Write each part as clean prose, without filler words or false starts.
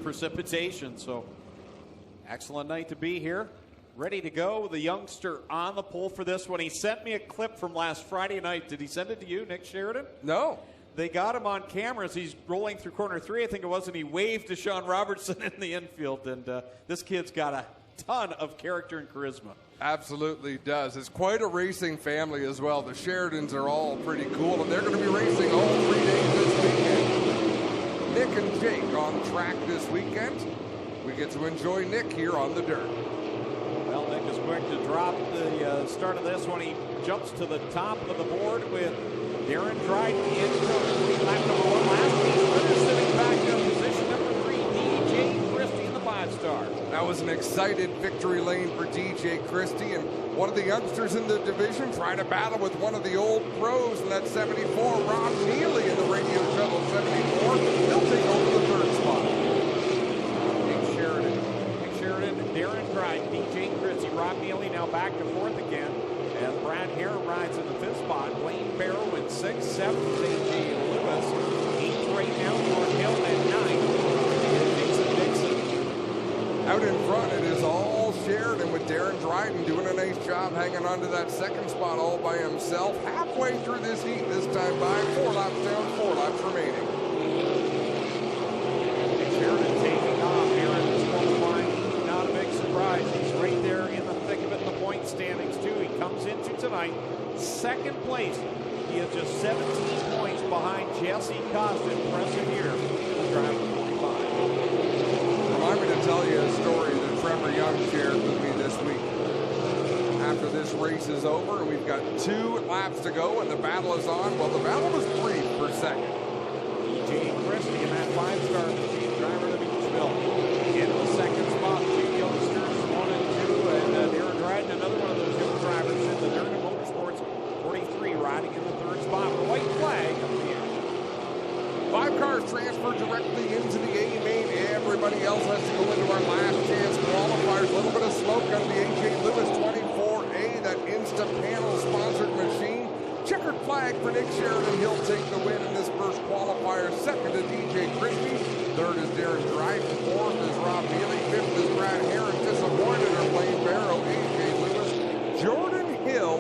precipitation. So excellent night to be here. Ready to go. The youngster on the pole for this one. He sent me a clip from last Friday night. Did he send it to you, Nick Sheridan? No. They got him on camera as he's rolling through corner 3, I think it was, and he waved to Sean Robertson in the infield. And this kid's got a ton of character and charisma. Absolutely does. It's quite a racing family as well. The Sheridans are all pretty cool, and they're going to be racing all 3 days this weekend. Nick and Jake on track this weekend. We get to enjoy Nick here on the dirt. Well, Nick is quick to drop the start of this one. He jumps to the top of the board with Darren Dryden in lap number 1. Last piece winner sitting back in position number 3, DJ Christie in the 5-star. That was an excited victory lane for DJ Christie, and one of the youngsters in the division trying to battle with one of the old pros in that 74, Rob Neely in the Radio Shuttle 74. He'll take over the 3rd spot. Nick Sheridan, Darren Dryden, DJ Christie, Rob Neely now back to 4th again. As Brad Hare rides in the 5th spot. Blaine Barrow in 6th, 7th, A.J. Lewis. 8th right now, North Hill at 9th. Jason Dixon. Out in front, it is all Sheridan with Darren Dryden doing a nice job hanging on to that 2nd spot all by himself. Halfway through this heat, this time by 4 laps down, 4 laps remaining. Sheridan taking off here at this qualifying. Not a big surprise. He's right there in the thick of it in the point standings, too. He comes into tonight 2nd place. He is just 17 points behind Jesse Costa. Impressive year. Driving 45. I'm going to tell you a story that Trevor Young shared with me this week. After this race is over, and we've got 2 laps to go, and the battle is on. Well, the battle was 3 per second. E.J. Christie in that 5-star machine, driver of Beachville. In the 2nd spot, 2 youngsters, 1 and 2, and Darren Dryden, another one of those young drivers in the Dirt Motorsports 43, riding in the 3rd spot. The white flag up in the air. 5 cars transferred directly into the A main. Everybody else has to go into our last chance qualifiers. A little bit of smoke on the A.J. Lewis 24A, that Insta panel sponsored machine. Checkered flag for Nick Sheridan. He'll take the win in this first qualifier. 2nd is DJ Christie. 3rd is Darren Dryden. 4th is Rob Neely. 5th is Brad Harris. Disappointed are Blaine Barrow, A.J. Lewis, Jordan Hill,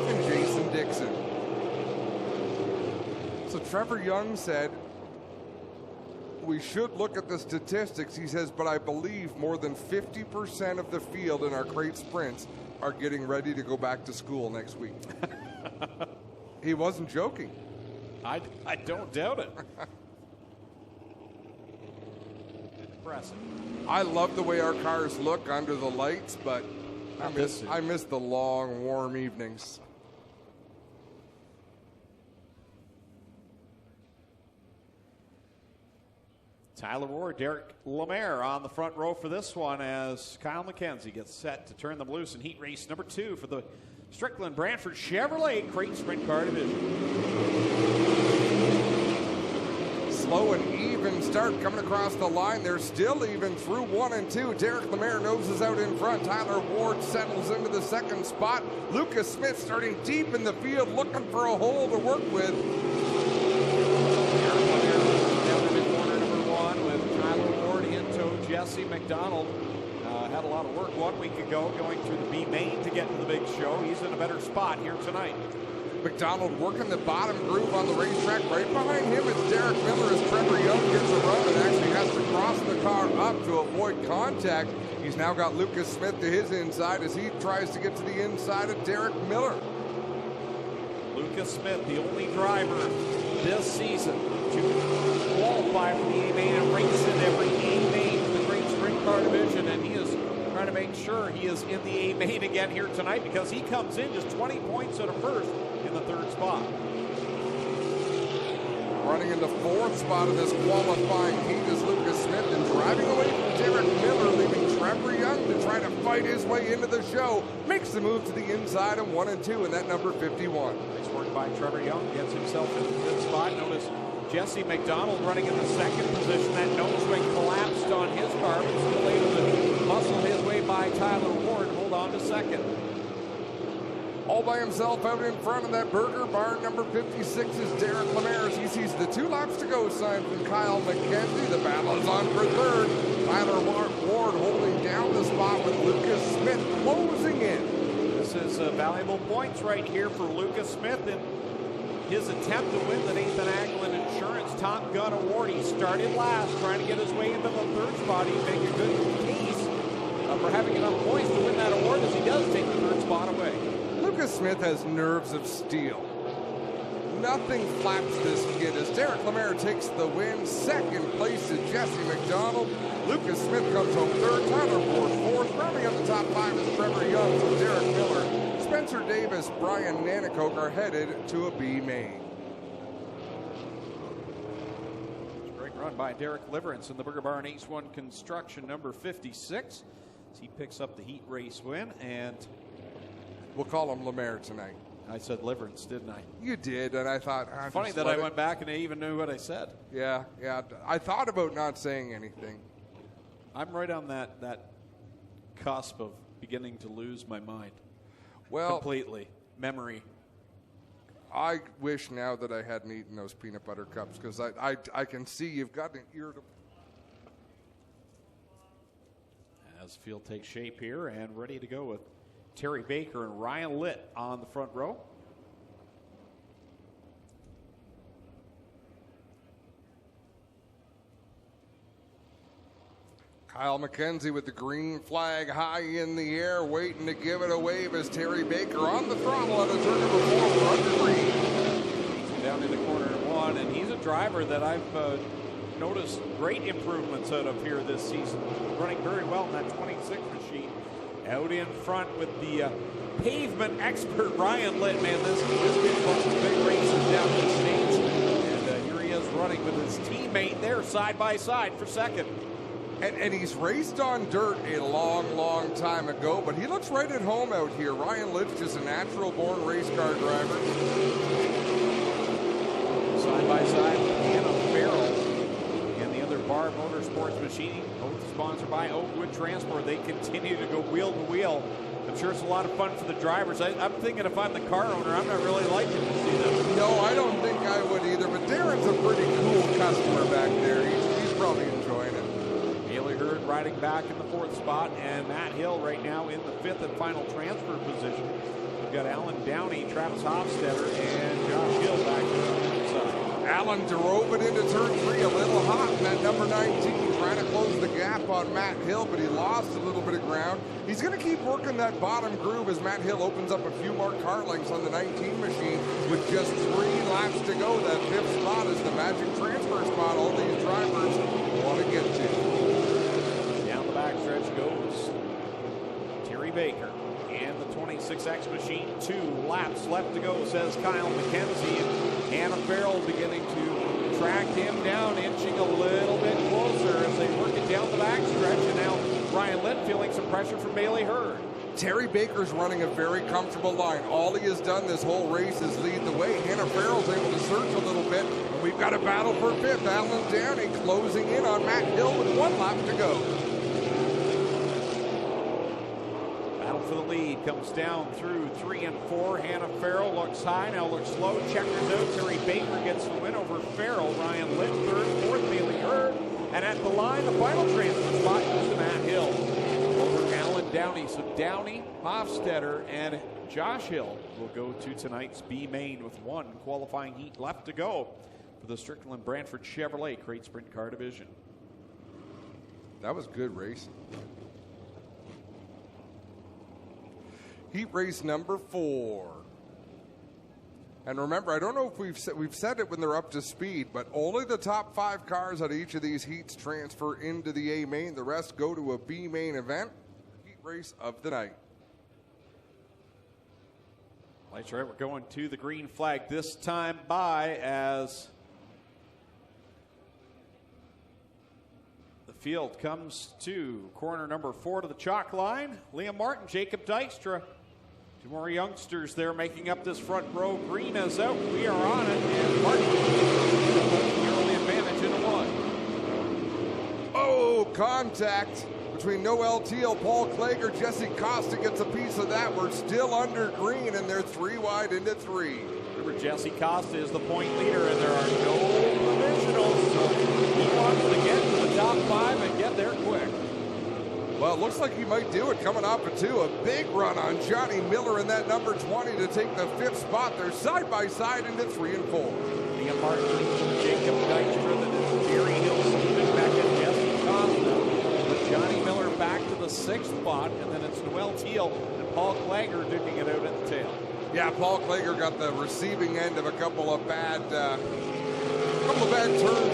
and Jason Dixon. So Trevor Young said, we should look at the statistics. He says, but I believe more than 50% of the field in our crate sprints are getting ready to go back to school next week. He wasn't joking. I don't doubt it. Impressive. I love the way our cars look under the lights, but I miss the long, warm evenings. Tyler Ward, Derek Lemaire on the front row for this one as Kyle McKenzie gets set to turn them loose in heat race number 2 for the Strickland Brantford Chevrolet Crate Sprint Car Division. Slow and even start coming across the line. They're still even through 1 and 2. Derek Lemaire noses out in front. Tyler Ward settles into the 2nd spot. Lucas Smith starting deep in the field, looking for a hole to work with. Jesse McDonald had a lot of work 1 week ago going through the B main to get to the big show. He's in a better spot here tonight. McDonald working the bottom groove on the racetrack. Right behind him is Derek Miller as Trevor Young gets a run and actually has to cross the car up to avoid contact. He's now got Lucas Smith to his inside as he tries to get to the inside of Derek Miller. Lucas Smith, the only driver this season to qualify for the A main and race in every A main for the Crate Sprint Car Division, and he is trying to make sure he is in the A main again here tonight because he comes in just 20 points out of 1st in the 3rd spot. Running in the 4th spot of this qualifying heat is Lucas Smith, and driving away from Derek Miller, leaving Trevor Young to try to fight his way into the show. Makes the move to the inside of 1 and 2 in that number 51. Nice work by Trevor Young, gets himself in the 5th spot. Notice Jesse McDonald running in the 2nd position. That nose ring collapsed on his car, but still able to muscle his way by Tyler Ward and hold on to 2nd. All by himself out in front of that burger barn. Number 56 is Derek Lemaire. He sees the 2 laps to go sign from Kyle McKenzie. The battle is on for third. Tyler Ward holding down the spot with Lucas Smith closing in. This is valuable points right here for Lucas Smith in his attempt to win the Nathan Aglin Insurance Top Gun Award. He started last, trying to get his way into the third spot. He'd make a good case for having enough points to win that award, as he does take the third spot away. Lucas Smith has nerves of steel. Nothing flaps this kid as Derek Lemaire takes the win. Second place is Jesse McDonald. Lucas Smith comes home third. Tyler Ward fourth. Rounding up the top 5 is Trevor Young. So Derek Miller, Spencer Davis, Brian Nanakoke are headed to a B main. Great run by Derek Liverance in the Burger Barn Ace 1 Construction number 56. As he picks up the heat race win, and we'll call him Lemaire tonight. I said Liverance, didn't I? You did, and I thought... Funny that I went back and I even knew what I said. Yeah. I thought about not saying anything. I'm right on that cusp of beginning to lose my mind. Well, completely. Memory. I wish now that I hadn't eaten those peanut butter cups, because I can see you've got an irritable... As the field takes shape here and ready to go with Terry Baker and Ryan Litt on the front row. Kyle McKenzie with the green flag high in the air, waiting to give it a wave as Terry Baker on the throttle at a turn number 4 for under green. Down in the corner 1, and he's a driver that I've noticed great improvements out of here this season. Running very well in that 26 machine. Out in front with the pavement expert Ryan Litt. Man, this kid runs big races down in the States. And here he is running with his teammate there side by side for second. And he's raced on dirt a long time ago, but he looks right at home out here. Ryan Litt's just a natural-born race car driver. Side by side with Hannah Farrell. Bar Motorsports Machining, both sponsored by Oakwood Transport. They continue to go wheel to wheel. I'm sure it's a lot of fun for the drivers. I'm thinking if I'm the car owner, I'm not really liking to see them. No, I don't think I would either, but Darren's a pretty cool customer back there. He's probably enjoying it. Bailey Hurd riding back in the 4th spot, and Matt Hill right now in the 5th and final transfer position. We've got Alan Downey, Travis Hofstetter, and Josh Hill back there on the inside. Allen drove it into turn 3 a little hot in that number 19, trying to close the gap on Matt Hill, but he lost a little bit of ground. He's going to keep working that bottom groove as Matt Hill opens up a few more car lengths on the 19 machine with just 3 laps to go. That 5th spot is the magic transfer spot all these drivers want to get to. Down the backstretch goes Terry Baker and the 26X machine. 2 laps left to go, says Kyle McKenzie. And Hannah Farrell beginning to track him down, inching a little bit closer as they work it down the backstretch. And now Ryan Litt feeling some pressure from Bailey Hurd. Terry Baker's running a very comfortable line. All he has done this whole race is lead the way. Hannah Farrell's able to surge a little bit. And we've got a battle for 5th. Alan Downey closing in on Matt Hill with 1 lap to go. For the lead, comes down through 3 and 4. Hannah Farrell looks high, now looks low, checkers out. Terry Baker gets the win over Farrell. Ryan Litt third, 4th, Bailey Hurd. And at the line, the final transfer spot goes to Matt Hill over Alan Downey. So Downey, Hofstetter, and Josh Hill will go to tonight's B main with 1 qualifying heat left to go for the Strickland Brantford Chevrolet Crate Sprint Car Division. That was good racing. Heat race number 4. And remember, I don't know if we've said it when they're up to speed, but only the top 5 cars out of each of these heats transfer into the A main. The rest go to a B main event. Heat race of the night. That's right, we're going to the green flag this time by as the field comes to corner number 4 to the chalk line. Liam Martin, Jacob Dykstra. 2 more youngsters there making up this front row. Green is out. We are on it. And Martin the early advantage in a 1. Oh, contact between Noel Teal, Paul Klager, Jesse Costa gets a piece of that. We're still under green, and they're 3 wide into 3. Remember, Jesse Costa is the point leader, and there are no provisionals, so he wants to get to the top 5 and get there quick. Well, it looks like he might do it coming off of 2. A big run on Johnny Miller in that number 20 to take the 5th spot. They're side by side into 3 and 4. Liam Martin leads from Jacob Dykstra, then it's Jerry Hill, Stephen Beckett, Jesse Costa. With Johnny Miller back to the 6th spot, and then it's Noel Teal and Paul Klager duking it out at the tail. Yeah, Paul Klager got the receiving end of a couple of bad turns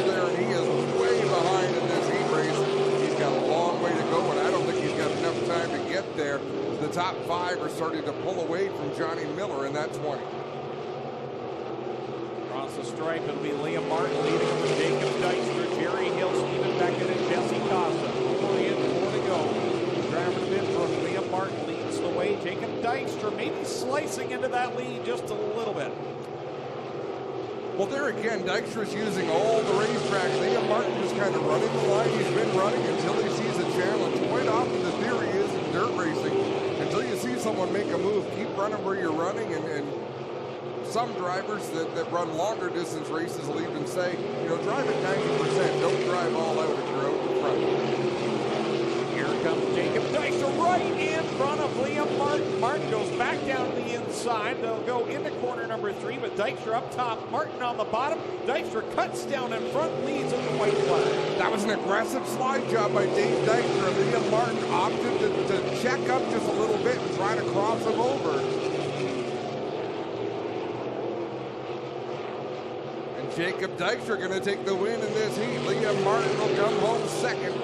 there, and he is way behind in this heat race. He's got a long way to go, and I don't think he's got enough time to get there. The top 5 are starting to pull away from Johnny Miller in that 20. Across the stripe, it'll be Liam Martin leading from Jacob Dykstra, Jerry Hill, Stephen Beckett, and Jesse Costa. 4 in, 4 to go. Driver to Midbrook, Liam Martin leads the way. Jacob Dykstra maybe slicing into that lead just a little bit. Well, there again, Dykstra's using all the racetracks. Liam Martin just kind of running the line he's been running until he sees a challenge. Quite often the theory is in dirt racing, until you see someone make a move, keep running where you're running, and some drivers that run longer distance races will even say, you know, drive at 90%, don't drive all out if you're out in front. Here comes Jacob Dykstra right in front of Liam Martin. Martin goes back down to the inside. They'll go into corner number 3 with Dykstra up top, Martin on the bottom. Dykstra cuts down in front, leads at the white flag. That was an aggressive slide job by Dave Dykstra. Liam Martin opted to check up just a little bit and try to cross him over. And Jacob Dykstra going to take the win in this heat. Liam Martin will come home 2nd.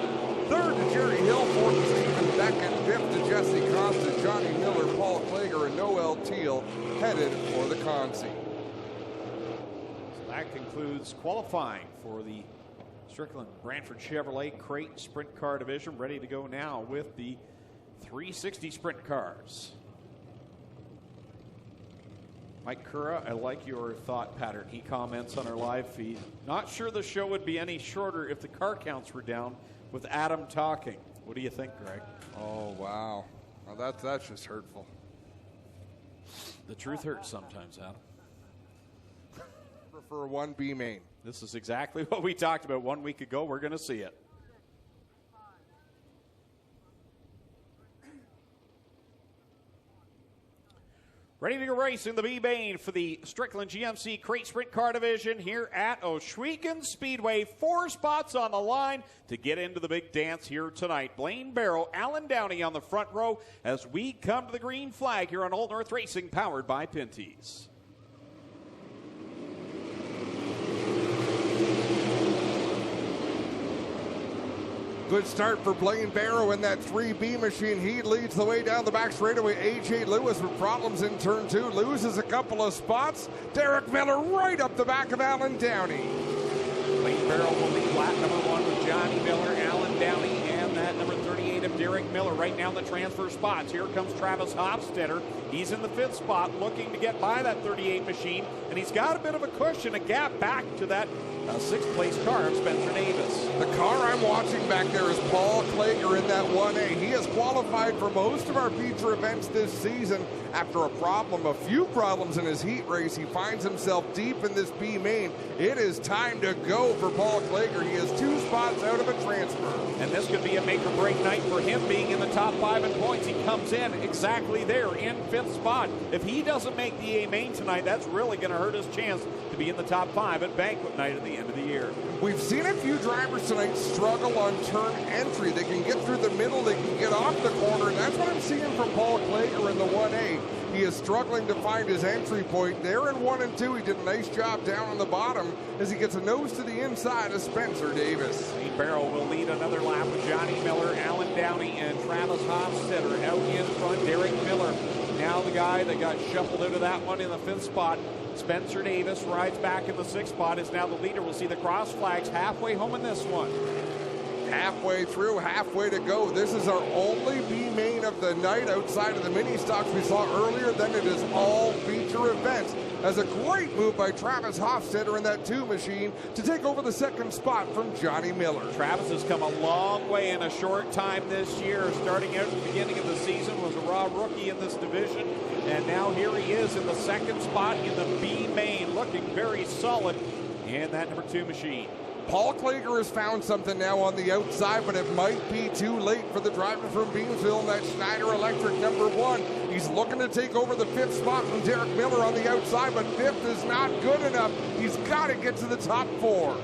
3rd to Jerry Hill, 4th to Stephen Beckett, 5th to Jesse Costa, Johnny Miller, Paul Klager, and Noel Teal headed for the Consi. So that concludes qualifying for the Strickland Brantford Chevrolet Crate Sprint Car Division. Ready to go now with the 360 Sprint Cars. Mike Cura, I like your thought pattern. He comments on our live feed. Not sure the show would be any shorter if the car counts were down with Adam talking. What do you think, Greg? Oh, wow. Well, that's just hurtful. The truth hurts sometimes, Adam. For 1B main. This is exactly what we talked about 1 week ago. We're going to see it. Ready to go racing the B-Main for the Strickland GMC Crate Sprint Car Division here at Ohsweken Speedway. 4 spots on the line to get into the big dance here tonight. Blaine Barrow, Alan Downey on the front row as we come to the green flag here on Old North Racing, powered by Pinty's. Good start for Blaine Barrow in that 3B machine. He leads the way down the back straightaway. A.J. Lewis with problems in turn 2. Loses a couple of spots. Derek Miller right up the back of Alan Downey. Blaine Barrow will lead lap number 1 with Johnny Miller, Alan Downey, and that number 38 of Derek Miller right now in the transfer spots. Here comes Travis Hofstetter. He's in the 5th spot looking to get by that 38 machine, and he's got a bit of a cushion, a gap back to that 6th place car of Spencer Davis. The car I'm watching back there is Paul Klager in that 1A. He has qualified for most of our feature events this season. After a few problems in his heat race, he finds himself deep in this B main. It is time to go for Paul Klager. He has 2 spots out of a transfer. And this could be a make or break night for him, being in the top 5 in points. He comes in exactly there in 5th spot. If he doesn't make the A main tonight, that's really going to hurt his chance to be in the top 5 at banquet night at the end of the year. We've seen a few drivers tonight struggle on turn entry. They can get through the middle, they can get off the corner, and that's what I'm seeing from Paul Klager in the 1A. He is struggling to find his entry point. There in 1 and 2, he did a nice job down on the bottom as he gets a nose to the inside of Spencer Davis. Blaine Barrow will lead another lap with Johnny Miller, Alan Downey, and Travis Hofstetter out in front. Derek Miller, now the guy that got shuffled out of that one in the 5th spot. Spencer Davis rides back in the 6th spot, is now the leader. We'll see the cross flags halfway home in this one. Halfway through, halfway to go. This is our only B main of the night outside of the mini stocks we saw earlier. Then it is all feature events. As a great move by Travis Hofstetter in that 2 machine to take over the second spot from Johnny Miller. Travis has come a long way in a short time this year. Starting out at the beginning of the season, was a raw rookie in this division, and now here he is in the second spot in the B main, looking very solid in that number 2 machine. Paul Klager has found something now on the outside, but it might be too late for the driver from Beamsville in that Schneider Electric number 1. He's looking to take over the 5th spot from Derek Miller on the outside, but 5th is not good enough. He's got to get to the top 4.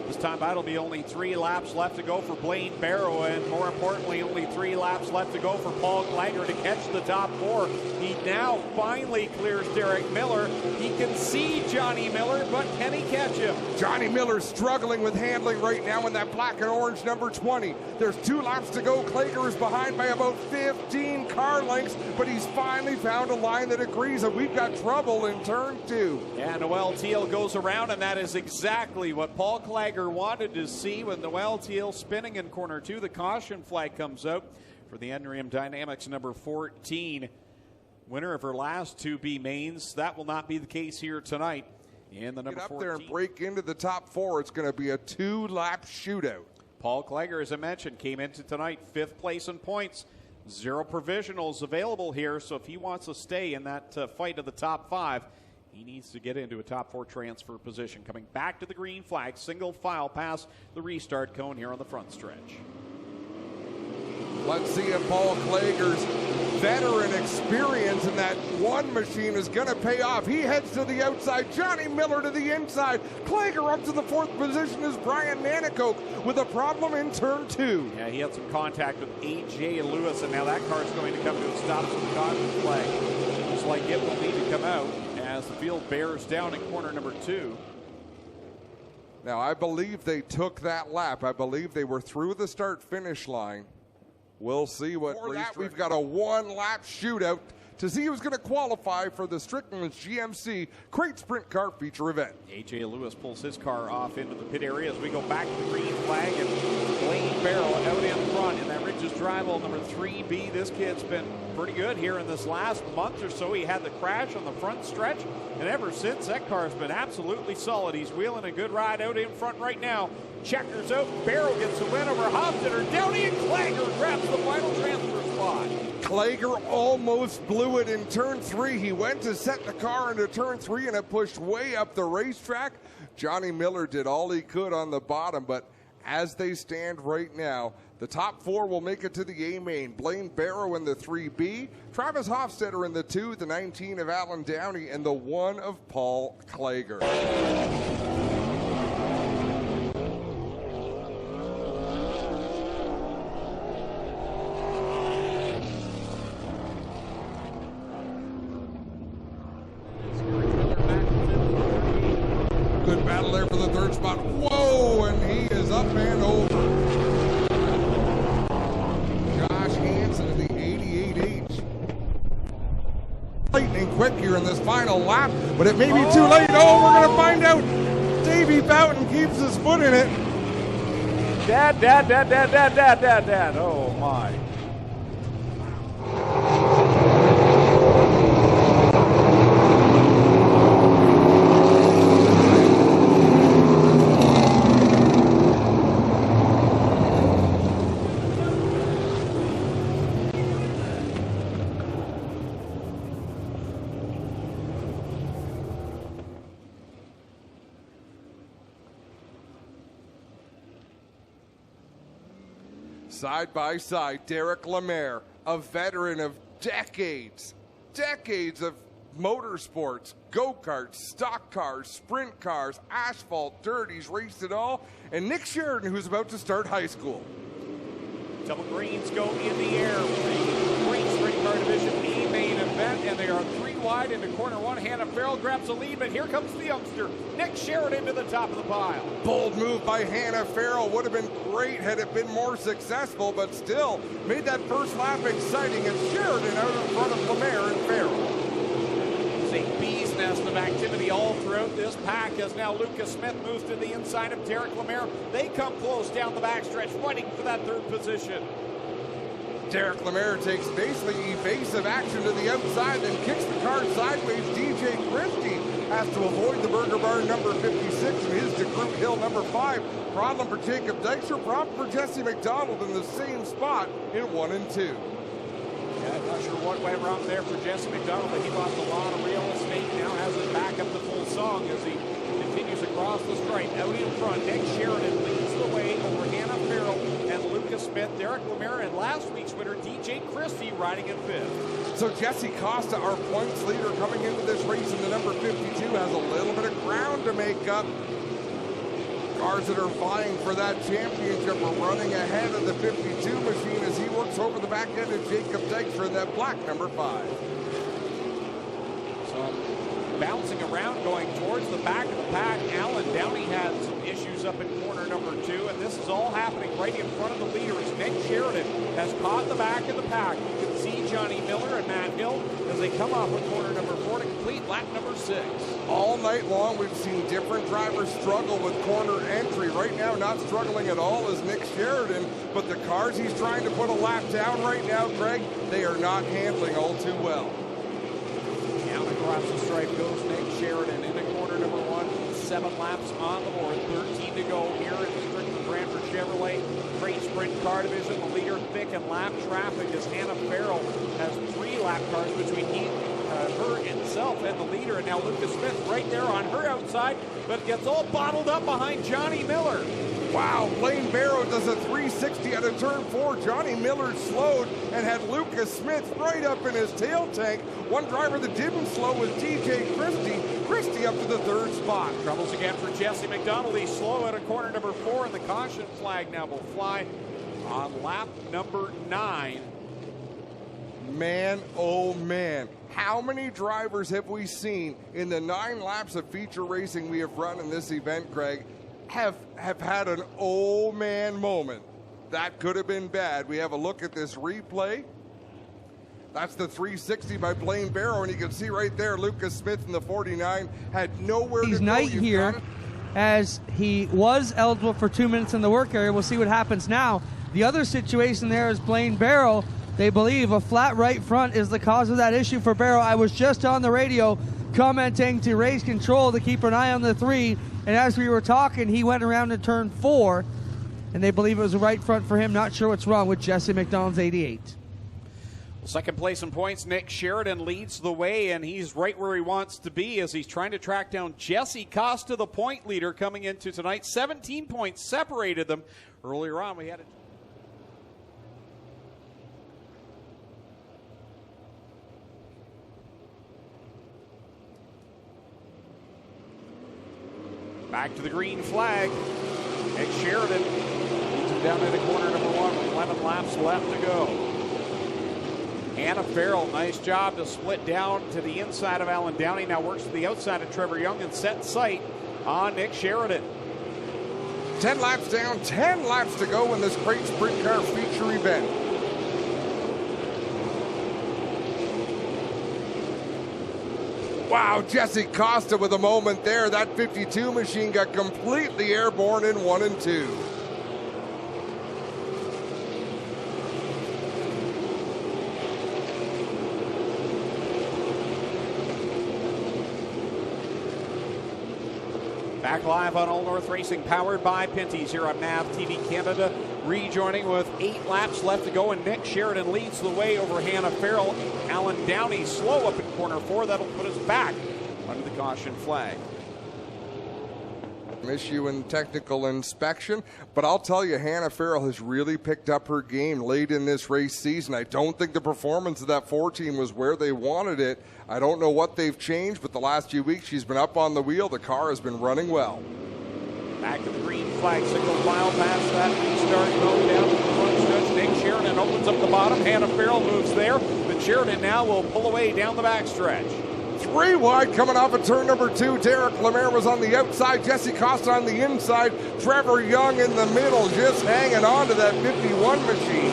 This time out, it'll be only 3 laps left to go for Blaine Barrow, and more importantly, only 3 laps left to go for Paul Klager to catch the top 4. He now finally clears Derek Miller. He can see Johnny Miller, but can he catch him? Johnny Miller's struggling with handling right now in that black and orange number 20. There's 2 laps to go. Klager is behind by about 15 car lengths, but he's finally found a line that agrees, and we've got trouble in turn 2. Yeah, Noel Teal goes around, and that is exactly what Paul Klager wanted to see with Noel Teal spinning in corner 2. The caution flag comes out for the Enrium Dynamics number 14. Winner of her last 2 B mains. That will not be the case here tonight in the number 14. Get up there and break into the top 4. It's going to be a 2-lap shootout. Paul Klager, as I mentioned, came into tonight 5th place in points. 0 provisionals available here, so if he wants to stay in that fight of the top 5, he needs to get into a top 4 transfer position. Coming back to the green flag, single file past the restart cone here on the front stretch. Let's see if Paul Klager's veteran experience in that 1 machine is going to pay off. He heads to the outside. Johnny Miller to the inside. Klager up to the 4th position is Brian Nanakoke with a problem in turn 2. Yeah, he had some contact with A.J. Lewis, and now that car is going to come to a stop with the caution flag. Looks like it will need to come out as the field bears down in corner number 2. Now, I believe they took that lap. I believe they were through the start-finish line. We'll see what. For that, we've got a 1-lap shootout to see who's going to qualify for the Stricklands GMC Crate Sprint Car feature event. A.J. Lewis pulls his car off into the pit area as we go back to the green flag, and Blaine Barrow out in front in that Ridges Drive number 3B. This kid's been pretty good here in this last month or so. He had the crash on the front stretch, and ever since, that car's been absolutely solid. He's wheeling a good ride out in front right now. Checkers out. Barrow gets the win over Hofstetter. Downey and Klager grabs the final transfer spot. Klager almost blew it in turn 3. He went to set the car into turn 3, and it pushed way up the racetrack. Johnny Miller did all he could on the bottom, but as they stand right now, the top 4 will make it to the A main. Blaine Barrow in the 3B, Travis Hofstetter in the 2, the 19 of Alan Downey, and the 1 of Paul Klager. Good battle there for the 3rd spot. Whoa, and he is up and over. Josh Hansen in the 88H. Lightning quick here in this final lap, but it may be too late. Oh, we're going to find out. Davey Boughton keeps his foot in it. Dad. Oh, my. Side by side, Derek Lemaire, a veteran of decades of motorsports, go-karts, stock cars, sprint cars, asphalt, dirt. He's raced it all. And Nick Sheridan, who's about to start high school. Double greens go in the air for the Crate Sprintcar Division E main event, and they are 3 wide into corner 1. Hannah Farrell grabs the lead, but here comes the youngster, Nick Sheridan, to the top of the pile. Bold move by Hannah Farrell. Would have been great had it been more successful, but still made that first lap exciting. It's Sheridan out in front of Lemaire and Farrell. It's a bee's nest burst of activity all throughout this pack as now Lucas Smith moves to the inside of Derek Lemaire. They come close down the backstretch, fighting for that third position. Derek Lemaire takes basically evasive action to the outside, then kicks the car sideways. DJ Christie has to avoid the Burger Barn number 56 and his DeGroot Hill number 5. Problem for Jacob Dykstra, problem for Jesse McDonald in the same spot in 1 and 2. Yeah, I'm not sure what went wrong there for Jesse McDonald, but he lost a lot of real estate. Now has it back up to full song as he continues across the stripe. Out in front, Nick Sheridan leads the way over Hannah Farrell and Lucas Smith, Derek Lemaire, and last week's winner, DJ Christie, riding in 5th. So Jesse Costa, our points leader coming into this race in the number 52, has a little bit of ground to make up. Cars that are vying for that championship are running ahead of the 52 machine as he works over the back end of Jacob Dykstra in that black number 5. So bouncing around going towards the back of the pack. Alan Downey had some issues up in corner number 2, and this is all happening right in front of the leader as Nick Sheridan has caught the back of the pack. You can see Johnny Miller and Matt Hill as they come off of corner number 4 to complete lap number 6. All night long, we've seen different drivers struggle with corner entry. Right now, not struggling at all is Nick Sheridan, but the cars he's trying to put a lap down right now, Greg, they are not handling all too well. Down across the stripe goes Nick Sheridan into corner number 1. 7 laps on the board, 13 to go here in the Stricklands Brantford Chevrolet Crate Sprintcar Division. The leader thick in lap traffic as Hannah Farrell has 3 lap cars between her himself and the leader, and now Lucas Smith right there on her outside, but gets all bottled up behind Johnny Miller. Wow, Blaine Barrow does a 360 out of turn 4. Johnny Miller slowed and had Lucas Smith right up in his tail tank. One driver that didn't slow was DJ Christie. Christie up to the 3rd spot. Troubles again for Jesse McDonald. He's slow out of corner number 4, and the caution flag now will fly on lap number 9. Man, oh man. How many drivers have we seen in the 9 laps of feature racing we have run in this event, Greg, have had an oh man moment? That could have been bad. We have a look at this replay. That's the 360 by Blaine Barrow, and you can see right there Lucas Smith in the 49 had nowhere to go. He's night here as he was eligible for 2 minutes in the work area. We'll see what happens now. The other situation there is Blaine Barrow. They believe a flat right front is the cause of that issue for Barrow. I was just on the radio commenting to Race Control to keep an eye on the 3, and as we were talking, he went around to turn 4, and they believe it was a right front for him. Not sure what's wrong with Jesse McDonald's 88. Second place in points, Nick Sheridan leads the way, and he's right where he wants to be as he's trying to track down Jesse Costa, the point leader, coming into tonight. 17 points separated them. Earlier on, we had a back to the green flag. Nick Sheridan leads him down into corner number 1 with 11 laps left to go. Hannah Farrell, nice job to split down to the inside of Alan Downey. Now works to the outside of Trevor Young and set sight on Nick Sheridan. 10 laps down, 10 laps to go in this Crate Sprint Car feature event. Wow, Jesse Costa with a moment there. That 52 machine got completely airborne in 1 and 2. Back live on All North Racing, powered by Pinty's here on NAV TV Canada. Rejoining with 8 laps left to go, and Nick Sheridan leads the way over Hannah Farrell. Alan Downey slow up in corner 4. That'll put us back under the caution flag. Issue in technical inspection, but I'll tell you, Hannah Farrell has really picked up her game late in this race season. I don't think the performance of that 4 team was where they wanted it. I don't know what they've changed, but the last few weeks she's been up on the wheel. The car has been running well. Back to the green flag signal, mile past that restart, going down to the front stretch. Nick Sheridan opens up the bottom. Hannah Farrell moves there, but Sheridan now will pull away down the backstretch. 3 wide coming off of turn number 2. Derek Lemaire was on the outside. Jesse Costa on the inside. Trevor Young in the middle, just hanging on to that 51 machine.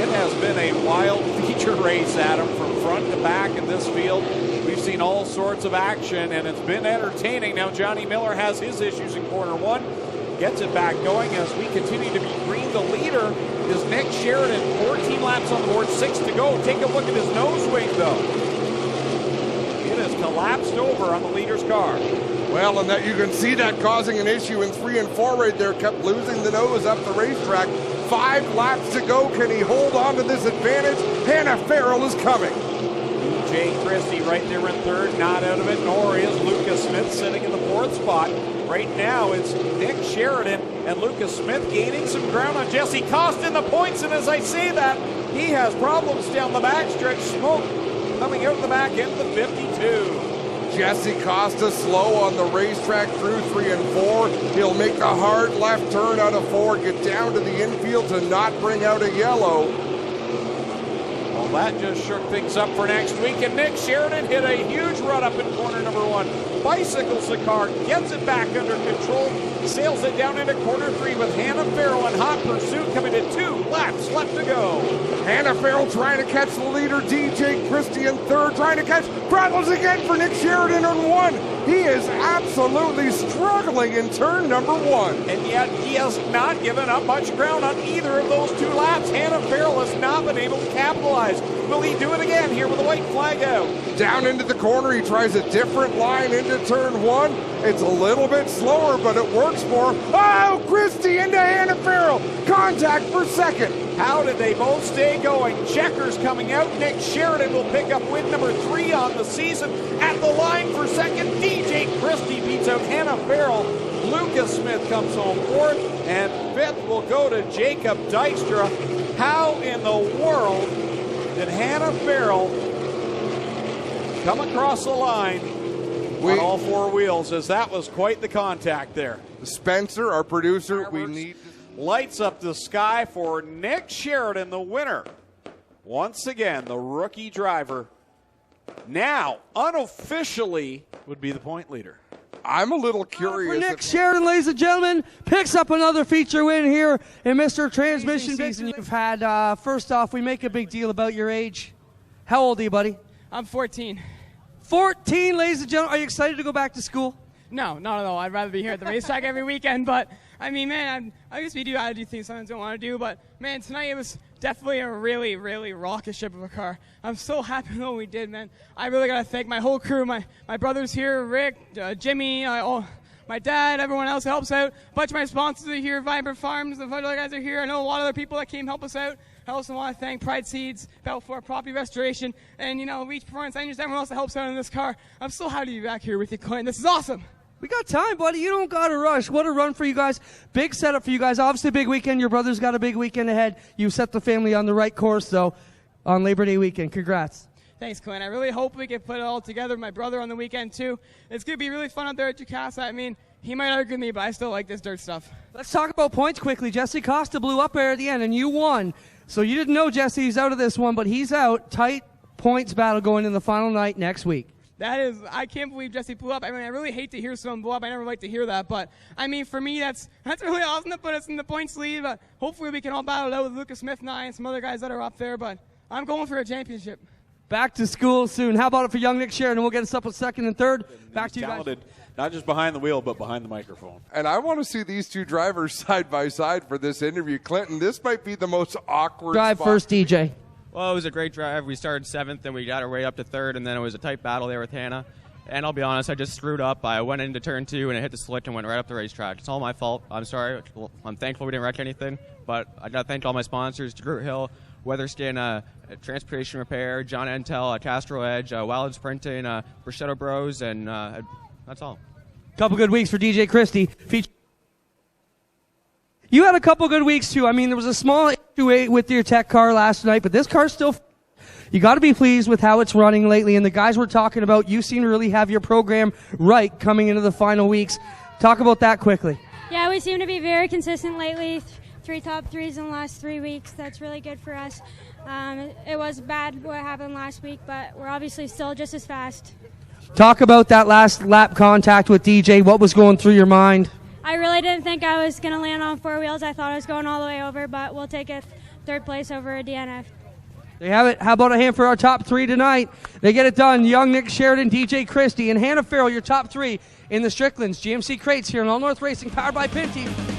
It has been a wild feature race, Adam, from front to back in this field. We've seen all sorts of action, and it's been entertaining. Now Johnny Miller has his issues in corner one. Gets it back going as we continue to be green. The leader is Nick Sheridan. 14 laps on the board, 6 to go. Take a look at his nose wing, though. It has collapsed over on the leader's car. Well, and that you can see that causing an issue in 3 and 4 right there. Kept losing the nose up the racetrack. 5 laps to go. Can he hold on to this advantage? Hannah Farrell is coming. Jay Christie right there in third, not out of it, nor is Lucas Smith sitting in the 4th spot. Right now it's Nick Sheridan and Lucas Smith gaining some ground on Jesse Costa in the points, and as I say that, he has problems down the backstretch. Smoke coming out the back end of the 52. Jesse Costa slow on the racetrack through 3 and 4. He'll make a hard left turn out of 4, get down to the infield to not bring out a yellow. Well, that just shook things up for next week, and Nick Sheridan hit a huge run up in corner number 1. Bicycles the car, gets it back under control, sails it down into corner 3 with Hannah Farrell in hot pursuit, coming to 2 laps left to go. Hannah Farrell trying to catch the leader, DJ Christie in third, trying to catch, battles again for Nick Sheridan in 1. He is absolutely struggling in turn number 1. And yet he has not given up much ground on either of those 2 laps. Hannah Farrell has not been able to capitalize. Will he do it again here with the white flag out? Down into the corner, he tries a different line into turn 1. It's a little bit slower, but it works for him. Oh, Christie into Hannah Farrell. Contact for second. How did they both stay going? Checkers coming out. Nick Sheridan will pick up win number 3 on the season. At the line for second, DJ Christie beats out Hannah Farrell. Lucas Smith comes home 4th, and 5th will go to Jacob Dykstra. How in the world did Hannah Farrell come across the line on all 4 wheels, as that was quite the contact there? Spencer, our producer, we need... Lights up the sky for Nick Sheridan, the winner. Once again, the rookie driver now unofficially would be the point leader. I'm a little curious. For Nick Sheridan, ladies and gentlemen, picks up another feature win here in Mr. Transmission season you've had. First off, we make a big deal about your age. How old are you, buddy? I'm 14. 14, ladies and gentlemen. Are you excited to go back to school? No, not at all. I'd rather be here at the racetrack every weekend. But, I mean, man, I guess I do things sometimes I don't want to do. But, man, tonight it was definitely a really, really raucous ship of a car. I'm so happy with what we did, man. I really got to thank my whole crew, my brothers here, Rick, Jimmy, my dad, everyone else who helps out. A bunch of my sponsors are here, Vibrant Farms, the other guys are here. I know a lot of other people that came help us out. I also want to thank Pride Seeds, Belfort Property Restoration, and, Reach Performance Engines, everyone else that helps out in this car. I'm so happy to be back here with you, Clint. This is awesome. We got time, buddy. You don't got to rush. What a run for you guys. Big setup for you guys. Obviously, big weekend. Your brother's got a big weekend ahead. You set the family on the right course, though, on Labor Day weekend. Congrats. Thanks, Clint. I really hope we can put it all together. My brother on the weekend, too. It's going to be really fun out there at Jacasa. I mean, he might argue with me, but I still like this dirt stuff. Let's talk about points quickly. Jesse Costa blew up there at the end, and you won. So you didn't know Jesse's out of this one, but he's out. Tight points battle going in the final night next week. I can't believe Jesse blew up. I mean, I really hate to hear someone blow up. I never like to hear that. But, I mean, for me, that's really awesome to put us in the points lead. But hopefully we can all battle it out with Lucas Smith and I and some other guys that are up there. But I'm going for a championship. Back to school soon. How about it for young Nick Sheridan? We'll get us up with second and third. Back to you guys. Not just behind the wheel, but behind the microphone. And I want to see these 2 drivers side by side for this interview. Clinton, this might be the most awkward Drive spot. first, DJ. Well, it was a great drive. We started 7th, and we got our way up to 3rd, and then it was a tight battle there with Hannah. And I'll be honest, I just screwed up. I went into turn 2, and it hit the slick and went right up the racetrack. It's all my fault. I'm sorry. I'm thankful we didn't wreck anything. But I got to thank all my sponsors, DeGroot Hill, Weatherskin, Transportation Repair, John Entel, Castro Edge, Wild Sprinting, Brachetto Bros, and that's all. Couple good weeks for DJ Christie. You had a couple good weeks, too. I mean, there was a small issue with your tech car last night, but this car's still... You got to be pleased with how it's running lately. And the guys we're talking about, you seem to really have your program right coming into the final weeks. Talk about that quickly. Yeah, we seem to be very consistent lately. 3 top 3s in the last 3 weeks. That's really good for us. It was bad what happened last week, but we're obviously still just as fast. Talk about that last lap contact with DJ. What was going through your mind? I really didn't think I was going to land on 4 wheels. I thought I was going all the way over, but we'll take a 3rd place over a DNF. They have it. How about a hand for our top 3 tonight? They get it done. Young Nick Sheridan, DJ Christie, and Hannah Farrell, your top 3 in the Stricklands GMC crates here in All North Racing, powered by Pinty.